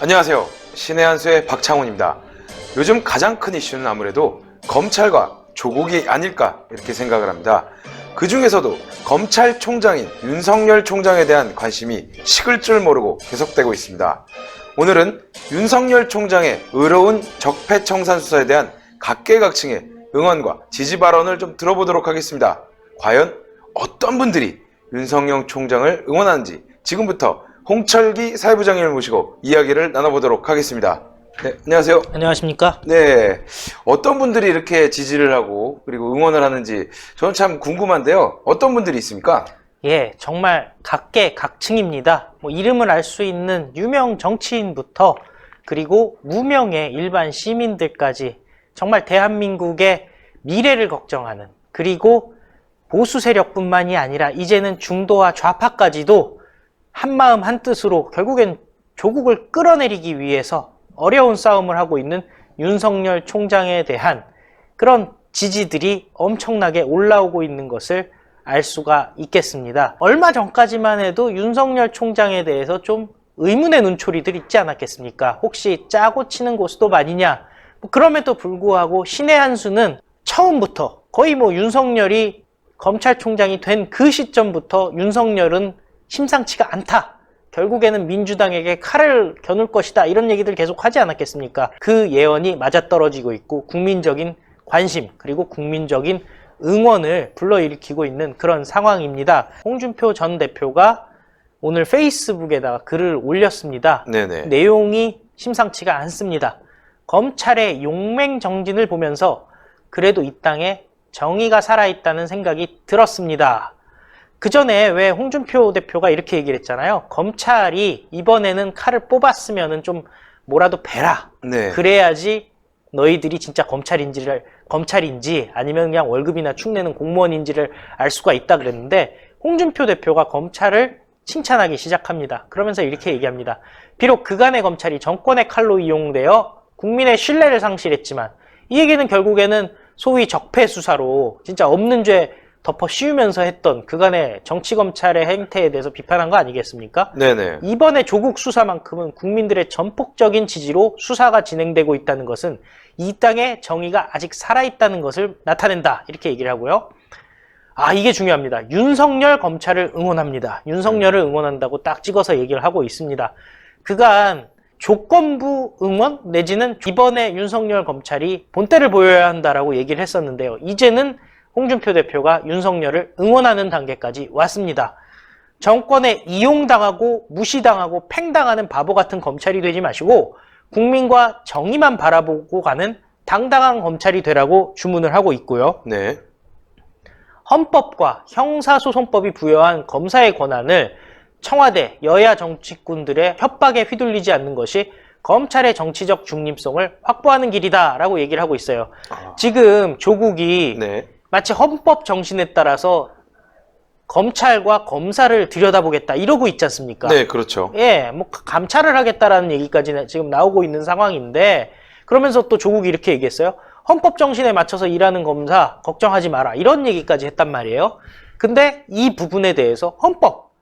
안녕하세요. 신의 한수의 박창훈입니다. 요즘 가장 큰 이슈는 아무래도 검찰과 조국이 아닐까 이렇게 생각을 합니다. 그 중에서도 검찰총장인 윤석열 총장에 대한 관심이 식을 줄 모르고 계속되고 있습니다. 오늘은 윤석열 총장의 의로운 적폐청산 수사에 대한 각계각층의 응원과 지지 발언을 좀 들어보도록 하겠습니다. 과연 어떤 분들이 윤석열 총장을 응원하는지 지금부터 홍철기 사회부장님을 모시고 이야기를 나눠보도록 하겠습니다. 네, 안녕하세요. 안녕하십니까? 네, 어떤 분들이 이렇게 지지를 하고 그리고 응원을 하는지 저는 참 궁금한데요. 어떤 분들이 있습니까? 예, 정말 각계각층입니다. 이름을 알 수 있는 유명 정치인부터 그리고 무명의 일반 시민들까지 정말 대한민국의 미래를 걱정하는, 그리고 보수 세력뿐만이 아니라 이제는 중도와 좌파까지도 한마음 한뜻으로 결국엔 조국을 끌어내리기 위해서 어려운 싸움을 하고 있는 윤석열 총장에 대한 그런 지지들이 엄청나게 올라오고 있는 것을 알 수가 있겠습니다. 얼마 전까지만 해도 윤석열 총장에 대해서 좀 의문의 눈초리들 있지 않았겠습니까? 혹시 짜고 치는 고스톱 아니냐? 그럼에도 불구하고 신의 한수는 처음부터 거의 윤석열이 검찰총장이 된 그 시점부터 윤석열은 심상치가 않다. 결국에는 민주당에게 칼을 겨눌 것이다. 이런 얘기들 계속 하지 않았겠습니까? 그 예언이 맞아떨어지고 있고 국민적인 관심 그리고 국민적인 응원을 불러일으키고 있는 그런 상황입니다. 홍준표 전 대표가 오늘 페이스북에다가 글을 올렸습니다. 네네. 내용이 심상치가 않습니다. 검찰의 용맹정진을 보면서 그래도 이 땅에 정의가 살아있다는 생각이 들었습니다. 그 전에 왜 홍준표 대표가 이렇게 얘기를 했잖아요. 검찰이 이번에는 칼을 뽑았으면은 좀 뭐라도 베라. 네. 그래야지 너희들이 진짜 검찰인지 아니면 그냥 월급이나 축내는 공무원인지를 알 수가 있다 그랬는데, 홍준표 대표가 검찰을 칭찬하기 시작합니다. 그러면서 이렇게 얘기합니다. 비록 그간의 검찰이 정권의 칼로 이용되어 국민의 신뢰를 상실했지만, 이 얘기는 결국에는 소위 적폐 수사로 진짜 없는 죄 덮어 씌우면서 했던 그간의 정치검찰의 행태에 대해서 비판한 거 아니겠습니까? 네네. 이번에 조국 수사만큼은 국민들의 전폭적인 지지로 수사가 진행되고 있다는 것은 이 땅에 정의가 아직 살아있다는 것을 나타낸다. 이렇게 얘기를 하고요. 이게 중요합니다. 윤석열 검찰을 응원합니다. 윤석열을 응원한다고 딱 찍어서 얘기를 하고 있습니다. 그간 조건부 응원 내지는 이번에 윤석열 검찰이 본때를 보여야 한다라고 얘기를 했었는데요. 이제는 홍준표 대표가 윤석열을 응원하는 단계까지 왔습니다. 정권에 이용당하고 무시당하고 팽당하는 바보 같은 검찰이 되지 마시고 국민과 정의만 바라보고 가는 당당한 검찰이 되라고 주문을 하고 있고요. 네. 헌법과 형사소송법이 부여한 검사의 권한을 청와대, 여야 정치꾼들의 협박에 휘둘리지 않는 것이 검찰의 정치적 중립성을 확보하는 길이다라고 얘기를 하고 있어요. 지금 조국이 네. 마치 헌법 정신에 따라서 검찰과 검사를 들여다보겠다 이러고 있지 않습니까? 네, 그렇죠. 예, 감찰을 하겠다라는 얘기까지 지금 나오고 있는 상황인데, 그러면서 또 조국이 이렇게 얘기했어요. 헌법 정신에 맞춰서 일하는 검사 걱정하지 마라. 이런 얘기까지 했단 말이에요. 근데 이 부분에 대해서 헌법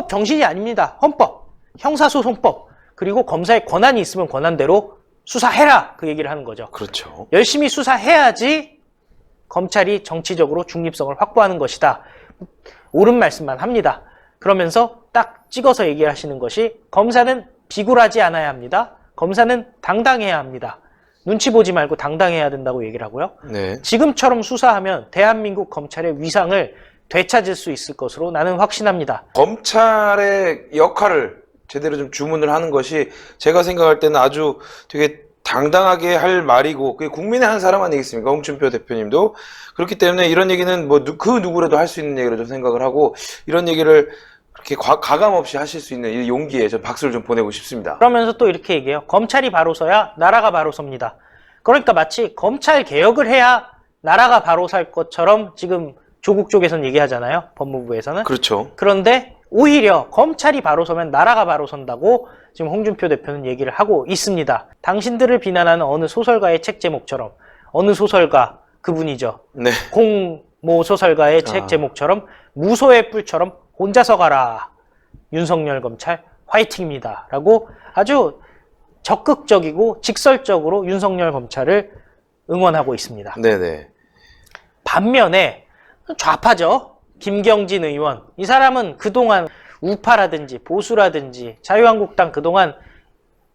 정신이 아닙니다. 헌법, 형사소송법, 그리고 검사의 권한이 있으면 권한대로 수사해라. 그 얘기를 하는 거죠. 그렇죠. 열심히 수사해야지 검찰이 정치적으로 중립성을 확보하는 것이다. 옳은 말씀만 합니다. 그러면서 딱 찍어서 얘기하시는 것이, 검사는 비굴하지 않아야 합니다. 검사는 당당해야 합니다. 눈치 보지 말고 당당해야 된다고 얘기를 하고요. 네. 지금처럼 수사하면 대한민국 검찰의 위상을 되찾을 수 있을 것으로 나는 확신합니다. 검찰의 역할을 제대로 좀 주문을 하는 것이 제가 생각할 때는 아주 되게 당당하게 할 말이고, 그게 국민의 한 사람 아니겠습니까? 홍준표 대표님도. 그렇기 때문에 이런 얘기는 그 누구라도 할 수 있는 얘기로 좀 생각을 하고, 이런 얘기를 그렇게 가감 없이 하실 수 있는 이 용기에 좀 박수를 좀 보내고 싶습니다. 그러면서 또 이렇게 얘기해요. 검찰이 바로 서야 나라가 바로 섭니다. 그러니까 마치 검찰 개혁을 해야 나라가 바로 살 것처럼 지금 조국 쪽에서는 얘기하잖아요. 법무부에서는. 그렇죠. 그런데 오히려 검찰이 바로 서면 나라가 바로 선다고 지금 홍준표 대표는 얘기를 하고 있습니다. 당신들을 비난하는 어느 소설가의 책 제목처럼, 어느 소설가, 그분이죠. 네. 공모 소설가의 책 제목처럼 무소의 뿔처럼 혼자서 가라. 윤석열 검찰 화이팅입니다. 라고 아주 적극적이고 직설적으로 윤석열 검찰을 응원하고 있습니다. 네네. 반면에 좌파죠. 김경진 의원. 이 사람은 그동안 우파라든지 보수라든지 자유한국당 그동안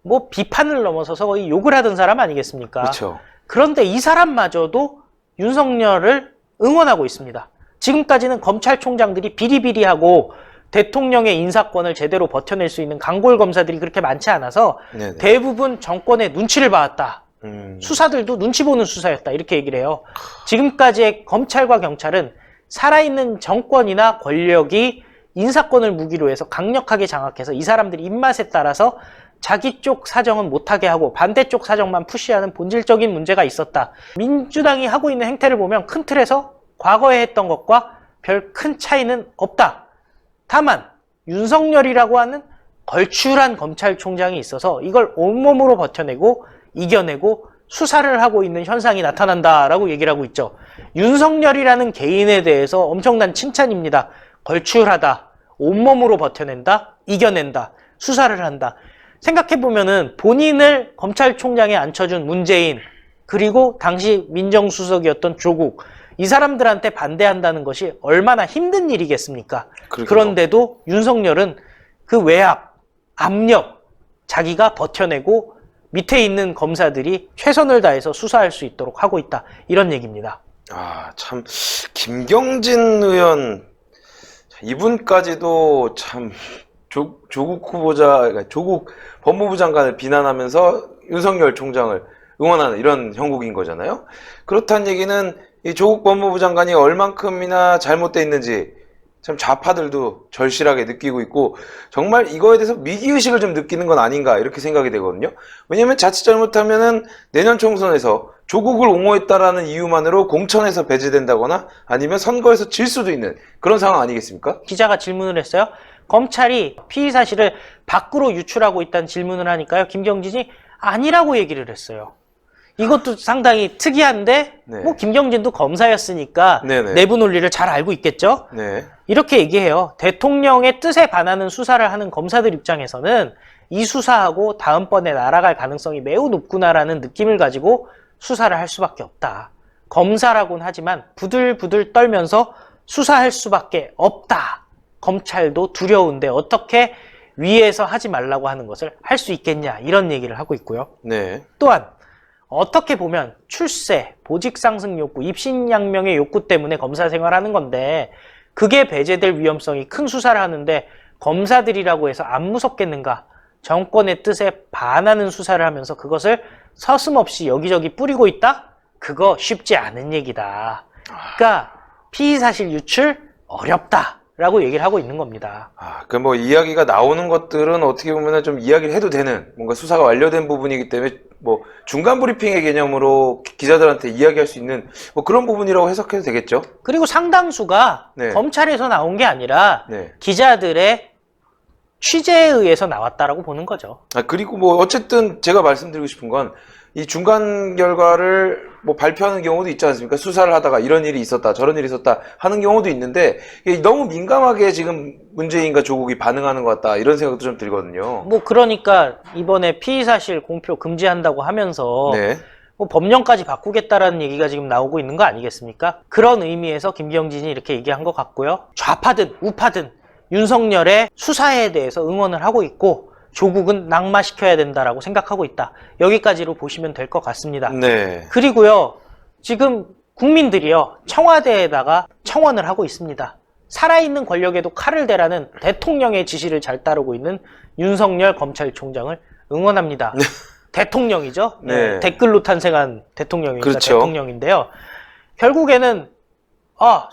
뭐 비판을 넘어서서 거의 욕을 하던 사람 아니겠습니까? 그렇죠. 그런데 이 사람마저도 윤석열을 응원하고 있습니다. 지금까지는 검찰총장들이 비리비리하고 대통령의 인사권을 제대로 버텨낼 수 있는 강골 검사들이 그렇게 많지 않아서 네네. 대부분 정권의 눈치를 봐왔다. 수사들도 눈치 보는 수사였다. 이렇게 얘기를 해요. 지금까지의 검찰과 경찰은 살아있는 정권이나 권력이 인사권을 무기로 해서 강력하게 장악해서 이 사람들이 입맛에 따라서 자기 쪽 사정은 못하게 하고 반대쪽 사정만 푸시하는 본질적인 문제가 있었다. 민주당이 하고 있는 행태를 보면 큰 틀에서 과거에 했던 것과 별 큰 차이는 없다. 다만 윤석열이라고 하는 걸출한 검찰총장이 있어서 이걸 온몸으로 버텨내고 이겨내고 수사를 하고 있는 현상이 나타난다라고 얘기를 하고 있죠. 윤석열이라는 개인에 대해서 엄청난 칭찬입니다. 걸출하다, 온몸으로 버텨낸다, 이겨낸다, 수사를 한다. 생각해보면은 본인을 검찰총장에 앉혀준 문재인, 그리고 당시 민정수석이었던 조국, 이 사람들한테 반대한다는 것이 얼마나 힘든 일이겠습니까? 그러게요. 그런데도 윤석열은 그 외압, 압력, 자기가 버텨내고 밑에 있는 검사들이 최선을 다해서 수사할 수 있도록 하고 있다. 이런 얘기입니다. 아, 참, 김경진 의원, 이분까지도 참, 조국 후보자, 그러니까 조국 법무부 장관을 비난하면서 윤석열 총장을 응원하는 이런 형국인 거잖아요. 그렇다는 얘기는 이 조국 법무부 장관이 얼만큼이나 잘못돼 있는지 참 좌파들도 절실하게 느끼고 있고 정말 이거에 대해서 위기의식을 좀 느끼는 건 아닌가 이렇게 생각이 되거든요. 왜냐면 자칫 잘못하면은 내년 총선에서 조국을 옹호했다라는 이유만으로 공천에서 배제된다거나 아니면 선거에서 질 수도 있는 그런 상황 아니겠습니까? 기자가 질문을 했어요. 검찰이 피의 사실을 밖으로 유출하고 있다는 질문을 하니까요. 김경진이 아니라고 얘기를 했어요. 이것도 상당히 특이한데 네. 뭐 김경진도 검사였으니까 네네. 내부 논리를 잘 알고 있겠죠. 네. 이렇게 얘기해요. 대통령의 뜻에 반하는 수사를 하는 검사들 입장에서는 이 수사하고 다음번에 날아갈 가능성이 매우 높구나라는 느낌을 가지고 수사를 할 수밖에 없다. 검사라고는 하지만 부들부들 떨면서 수사할 수밖에 없다. 검찰도 두려운데 어떻게 위에서 하지 말라고 하는 것을 할 수 있겠냐 이런 얘기를 하고 있고요. 네. 또한 어떻게 보면 출세, 보직 상승 욕구, 입신양명의 욕구 때문에 검사 생활하는 건데 그게 배제될 위험성이 큰 수사를 하는데 검사들이라고 해서 안 무섭겠는가? 정권의 뜻에 반하는 수사를 하면서 그것을 서슴없이 여기저기 뿌리고 있다? 그거 쉽지 않은 얘기다. 그러니까 피의사실 유출 어렵다. 라고 얘기를 하고 있는 겁니다. 아, 그 뭐 이야기가 나오는 것들은 어떻게 보면은 좀 이야기를 해도 되는 뭔가 수사가 완료된 부분이기 때문에 뭐 중간 브리핑의 개념으로 기자들한테 이야기할 수 있는 뭐 그런 부분이라고 해석해도 되겠죠? 그리고 상당수가 네. 검찰에서 나온 게 아니라 네. 기자들의 취재에 의해서 나왔다라고 보는 거죠. 아, 그리고 뭐 어쨌든 제가 말씀드리고 싶은 건 이 중간 결과를 뭐 발표하는 경우도 있지 않습니까? 수사를 하다가 이런 일이 있었다, 저런 일이 있었다 하는 경우도 있는데 이게 너무 민감하게 지금 문재인과 조국이 반응하는 것 같다 이런 생각도 좀 들거든요. 뭐 그러니까 이번에 피의사실 공표 금지한다고 하면서 네. 뭐 법령까지 바꾸겠다라는 얘기가 지금 나오고 있는 거 아니겠습니까? 그런 의미에서 김경진이 이렇게 얘기한 것 같고요. 좌파든 우파든 윤석열의 수사에 대해서 응원을 하고 있고 조국은 낙마시켜야 된다라고 생각하고 있다. 여기까지로 보시면 될 것 같습니다. 네. 그리고요, 지금 국민들이요, 청와대에다가 청원을 하고 있습니다. 살아있는 권력에도 칼을 대라는 대통령의 지시를 잘 따르고 있는 윤석열 검찰총장을 응원합니다. 네. 대통령이죠. 네. 댓글로 탄생한 대통령이니까 그렇죠. 대통령인데요. 결국에는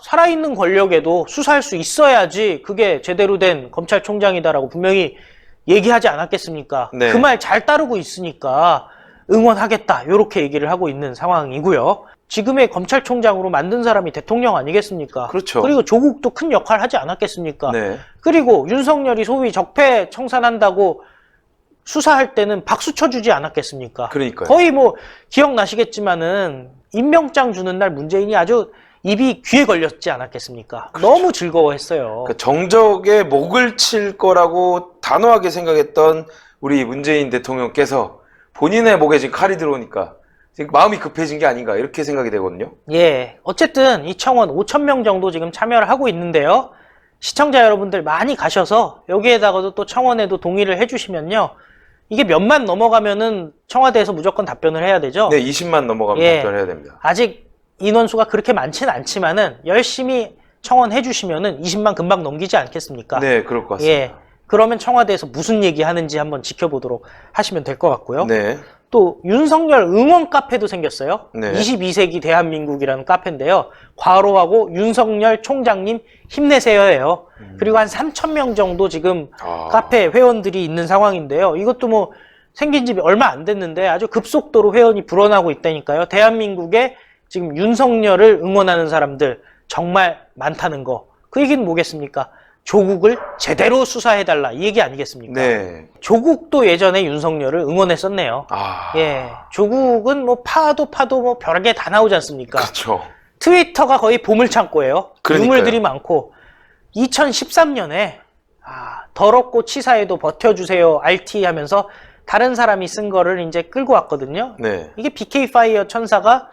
살아있는 권력에도 수사할 수 있어야지 그게 제대로 된 검찰총장이다라고 분명히 얘기하지 않았겠습니까? 네. 그 말 잘 따르고 있으니까 응원하겠다 이렇게 얘기를 하고 있는 상황이고요. 지금의 검찰총장으로 만든 사람이 대통령 아니겠습니까? 그렇죠. 그리고 조국도 큰 역할 하지 않았겠습니까? 네. 그리고 윤석열이 소위 적폐 청산한다고 수사할 때는 박수 쳐주지 않았겠습니까? 그러니까요. 거의 뭐 기억나시겠지만은 임명장 주는 날 문재인이 아주 입이 귀에 걸렸지 않았겠습니까? 너무 즐거워했어요. 그 정적에 목을 칠 거라고 단호하게 생각했던 우리 문재인 대통령께서 본인의 목에 지금 칼이 들어오니까 지금 마음이 급해진 게 아닌가 이렇게 생각이 되거든요. 예, 어쨌든 이 청원 5,000명 정도 지금 참여를 하고 있는데요. 시청자 여러분들 많이 가셔서 여기에다가도 또 청원에도 동의를 해주시면요. 이게 몇만 넘어가면은 청와대에서 무조건 답변을 해야 되죠. 네, 20만 넘어가면 예. 답변해야 됩니다. 아직 인원수가 그렇게 많지는 않지만은 열심히 청원해 주시면은 20만 금방 넘기지 않겠습니까? 네, 그럴 것 같습니다. 예. 그러면 청와대에서 무슨 얘기 하는지 한번 지켜보도록 하시면 될 것 같고요. 네. 또 윤석열 응원 카페도 생겼어요. 네. 22세기 대한민국이라는 카페인데요. 괄호하고 윤석열 총장님 힘내세요예요. 그리고 한 3,000명 정도 지금 카페 회원들이 있는 상황인데요. 이것도 뭐 생긴 지 얼마 안 됐는데 아주 급속도로 회원이 불어나고 있다니까요. 대한민국에 지금 윤석열을 응원하는 사람들 정말 많다는 거. 그 얘기는 뭐겠습니까? 조국을 제대로 수사해달라 이 얘기 아니겠습니까? 네. 조국도 예전에 윤석열을 응원했었네요. 예, 조국은 뭐 파도 뭐 별게 다 나오지 않습니까? 그렇죠. 트위터가 거의 보물창고예요. 그러니까요. 유물들이 많고 2013년에 더럽고 치사해도 버텨주세요 RT 하면서 다른 사람이 쓴 거를 이제 끌고 왔거든요. 네. 이게 BK 파이어 천사가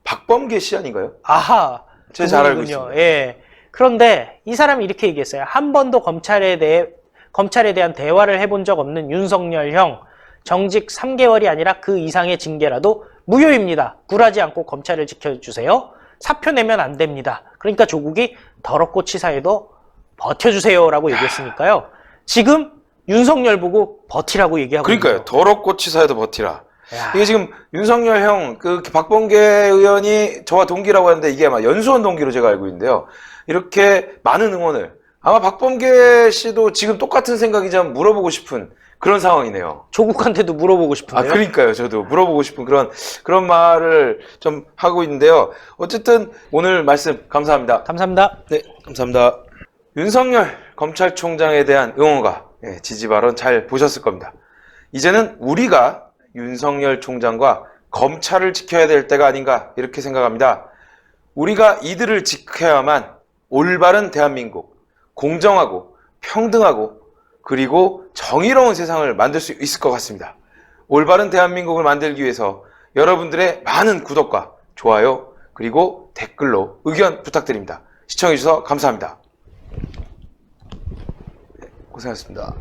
박범계 씨 아닌가요? 아하 제가 잘 알고 그분이군요. 있습니다. 예. 그런데 이 사람이 이렇게 얘기했어요. 한 번도 검찰에 대한 대화를 해본 적 없는 윤석열 형 정직 3개월이 아니라 그 이상의 징계라도 무효입니다. 굴하지 않고 검찰을 지켜주세요. 사표 내면 안 됩니다. 그러니까 조국이 더럽고 치사해도 버텨주세요라고 얘기했으니까요. 지금 윤석열 보고 버티라고 얘기하고 그러니까요. 있는 더럽고 치사해도 버티라. 야. 이게 지금 윤석열 형, 그 박범계 의원이 저와 동기라고 하는데 이게 아마 연수원 동기로 제가 알고 있는데요. 이렇게 많은 응원을 아마 박범계 씨도 지금 똑같은 생각이지 한번 물어보고 싶은 그런 상황이네요. 조국한테도 물어보고 싶은데요. 그러니까요. 저도 물어보고 싶은 그런 말을 좀 하고 있는데요. 어쨌든 오늘 말씀 감사합니다. 감사합니다. 네, 감사합니다. 윤석열 검찰총장에 대한 응원과 지지 발언 잘 보셨을 겁니다. 이제는 우리가 윤석열 총장과 검찰을 지켜야 될 때가 아닌가 이렇게 생각합니다. 우리가 이들을 지켜야만 올바른 대한민국, 공정하고 평등하고 그리고 정의로운 세상을 만들 수 있을 것 같습니다. 올바른 대한민국을 만들기 위해서 여러분들의 많은 구독과 좋아요 그리고 댓글로 의견 부탁드립니다. 시청해주셔서 감사합니다. 고생하셨습니다.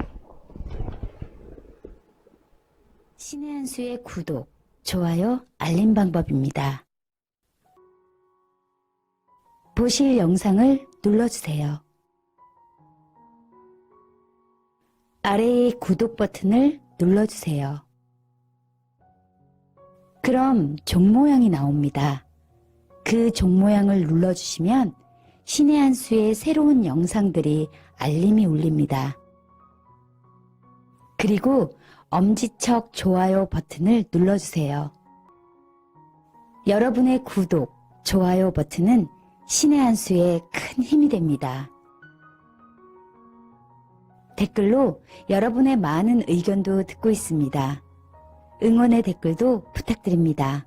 신의 한 수의 구독, 좋아요, 알림 방법입니다. 보실 영상을 눌러주세요. 아래의 구독 버튼을 눌러주세요. 그럼 종 모양이 나옵니다. 그 종 모양을 눌러주시면 신의 한 수의 새로운 영상들이 알림이 울립니다. 그리고 엄지척 좋아요 버튼을 눌러주세요. 여러분의 구독, 좋아요 버튼은 신의 한 수에 큰 힘이 됩니다. 댓글로 여러분의 많은 의견도 듣고 있습니다. 응원의 댓글도 부탁드립니다.